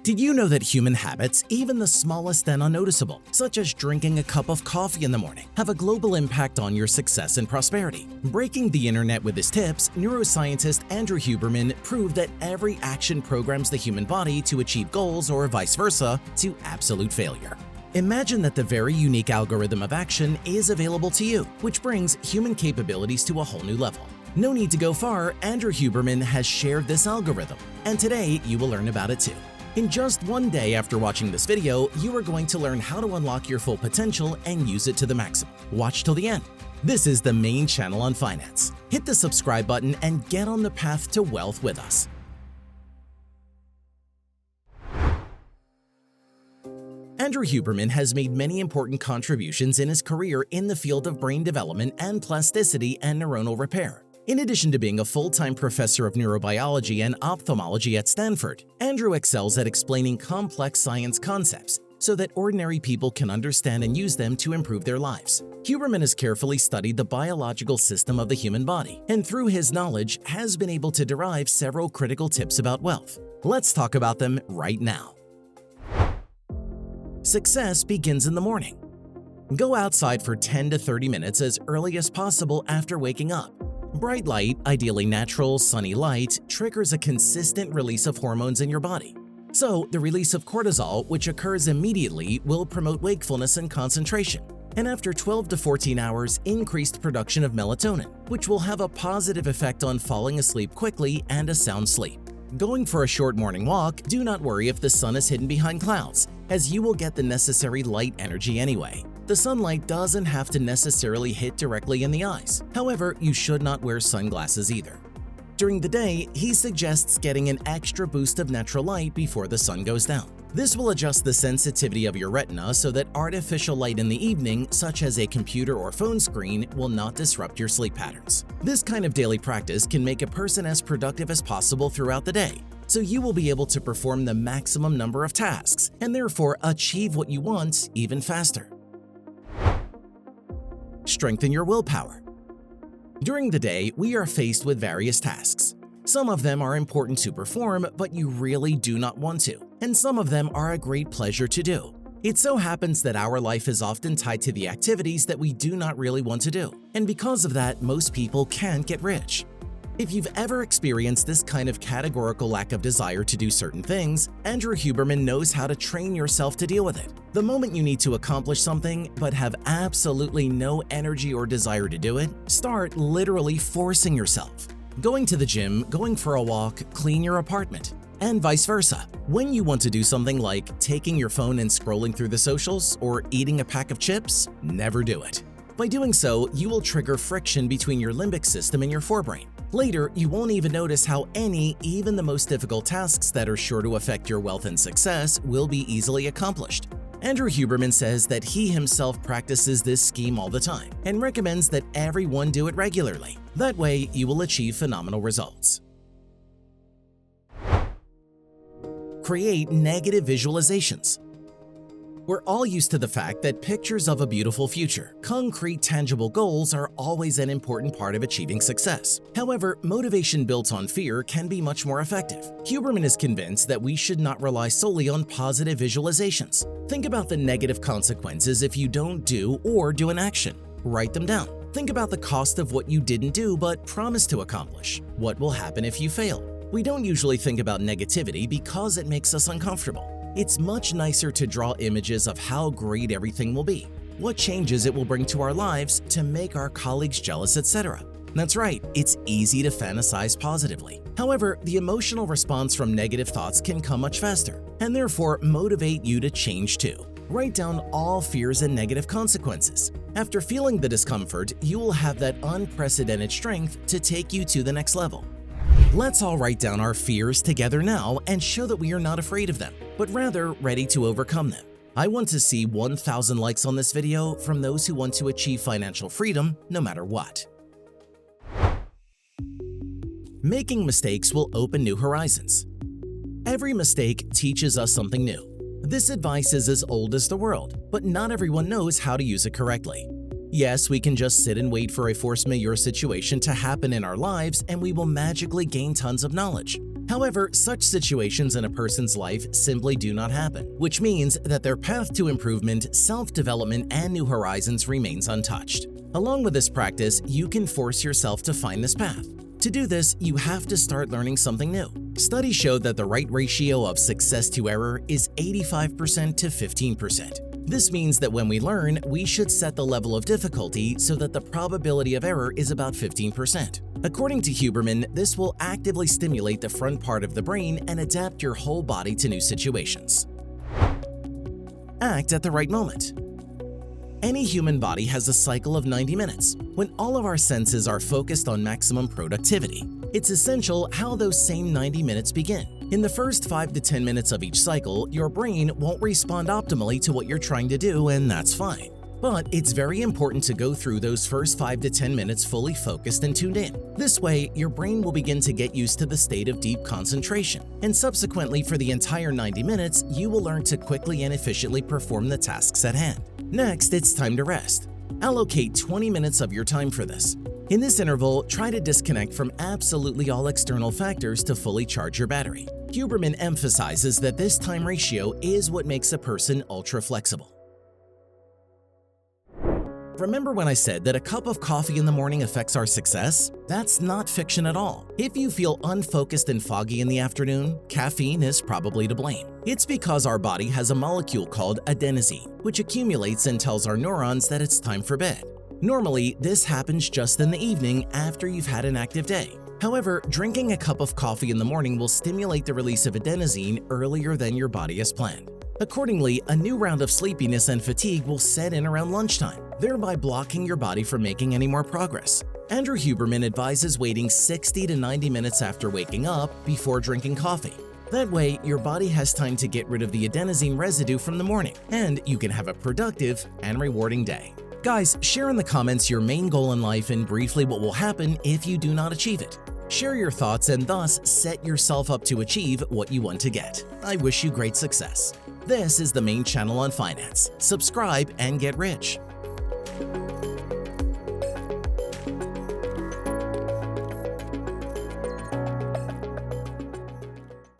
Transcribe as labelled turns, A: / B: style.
A: Did you know that human habits, even the smallest and unnoticeable, such as drinking a cup of coffee in the morning, have a global impact on your success and prosperity? Breaking the internet with his tips, neuroscientist Andrew Huberman proved that every action programs the human body to achieve goals or vice versa to absolute failure. Imagine that the very unique algorithm of action is available to you, which brings human capabilities to a whole new level. No need to go far, Andrew Huberman has shared this algorithm, and today you will learn about it too. In just one day after watching this video, you are going to learn how to unlock your full potential and use it to the maximum. Watch till the end. This is the main channel on finance. Hit the subscribe button and get on the path to wealth with us. Andrew Huberman has made many important contributions in his career in the field of brain development and plasticity and neuronal repair. In addition to being a full-time professor of neurobiology and ophthalmology at Stanford, Andrew excels at explaining complex science concepts so that ordinary people can understand and use them to improve their lives. Huberman has carefully studied the biological system of the human body, and through his knowledge has been able to derive several critical tips about wealth. Let's talk about them right now. Success begins in the morning. Go outside for 10 to 30 minutes as early as possible after waking up. Bright light, ideally natural, sunny light, triggers a consistent release of hormones in your body. So, the release of cortisol, which occurs immediately, will promote wakefulness and concentration. And after 12 to 14 hours, increased production of melatonin, which will have a positive effect on falling asleep quickly and a sound sleep. Going for a short morning walk, do not worry if the sun is hidden behind clouds, as you will get the necessary light energy anyway. The sunlight doesn't have to necessarily hit directly in the eyes. However, you should not wear sunglasses either. During the day, he suggests getting an extra boost of natural light before the sun goes down. This will adjust the sensitivity of your retina so that artificial light in the evening, such as a computer or phone screen, will not disrupt your sleep patterns. This kind of daily practice can make a person as productive as possible throughout the day, so you will be able to perform the maximum number of tasks and therefore achieve what you want even faster. Strengthen your willpower. During the day, we are faced with various tasks. Some of them are important to perform, but you really do not want to, and some of them are a great pleasure to do. It so happens that our life is often tied to the activities that we do not really want to do, and because of that, most people can't get rich. If you've ever experienced this kind of categorical lack of desire to do certain things, Andrew Huberman knows how to train yourself to deal with it. The moment you need to accomplish something but have absolutely no energy or desire to do it, start literally forcing yourself. Going to the gym, going for a walk, clean your apartment, and vice versa. When you want to do something like taking your phone and scrolling through the socials or eating a pack of chips, never do it. By doing so, you will trigger friction between your limbic system and your forebrain. Later, you won't even notice how even the most difficult tasks that are sure to affect your wealth and success will be easily accomplished. Andrew Huberman says that he himself practices this scheme all the time and recommends that everyone do it regularly. That way, you will achieve phenomenal results. Create negative visualizations. We're all used to the fact that pictures of a beautiful future, concrete, tangible goals are always an important part of achieving success. However, motivation built on fear can be much more effective. Huberman is convinced that we should not rely solely on positive visualizations. Think about the negative consequences if you don't do or do an action. Write them down. Think about the cost of what you didn't do but promised to accomplish. What will happen if you fail? We don't usually think about negativity because it makes us uncomfortable. It's much nicer to draw images of how great everything will be, what changes it will bring to our lives to make our colleagues jealous, etc. That's right, it's easy to fantasize positively. However, the emotional response from negative thoughts can come much faster, and therefore motivate you to change too. Write down all fears and negative consequences. After feeling the discomfort, you will have that unprecedented strength to take you to the next level. Let's all write down our fears together now and show that we are not afraid of them, but rather ready to overcome them. I want to see 1,000 likes on this video from those who want to achieve financial freedom no matter what. Making mistakes will open new horizons. Every mistake teaches us something new. This advice is as old as the world, but not everyone knows how to use it correctly. Yes, we can just sit and wait for a force majeure situation to happen in our lives and we will magically gain tons of knowledge. However, such situations in a person's life simply do not happen, which means that their path to improvement, self-development, and new horizons remains untouched. Along with this practice, you can force yourself to find this path. To do this, you have to start learning something new. Studies show that the right ratio of success to error is 85% to 15%. This means that when we learn, we should set the level of difficulty so that the probability of error is about 15%. According to Huberman, this will actively stimulate the front part of the brain and adapt your whole body to new situations. Act at the right moment. Any human body has a cycle of 90 minutes, when all of our senses are focused on maximum productivity. It's essential how those same 90 minutes begin. In the first 5 to 10 minutes of each cycle, your brain won't respond optimally to what you're trying to do, and that's fine. But it's very important to go through those first 5 to 10 minutes fully focused and tuned in. This way, your brain will begin to get used to the state of deep concentration, and subsequently for the entire 90 minutes, you will learn to quickly and efficiently perform the tasks at hand. Next, it's time to rest. Allocate 20 minutes of your time for this. In this interval, try to disconnect from absolutely all external factors to fully charge your battery. Huberman emphasizes that this time ratio is what makes a person ultra-flexible. Remember when I said that a cup of coffee in the morning affects our success? That's not fiction at all. If you feel unfocused and foggy in the afternoon, caffeine is probably to blame. It's because our body has a molecule called adenosine, which accumulates and tells our neurons that it's time for bed. Normally, this happens just in the evening after you've had an active day. However, drinking a cup of coffee in the morning will stimulate the release of adenosine earlier than your body has planned. Accordingly, a new round of sleepiness and fatigue will set in around lunchtime, thereby blocking your body from making any more progress. Andrew Huberman advises waiting 60 to 90 minutes after waking up before drinking coffee. That way, your body has time to get rid of the adenosine residue from the morning, and you can have a productive and rewarding day. Guys, share in the comments your main goal in life and briefly what will happen if you do not achieve it. Share your thoughts and thus set yourself up to achieve what you want to get. I wish you great success. This is the main channel on finance. Subscribe and get rich.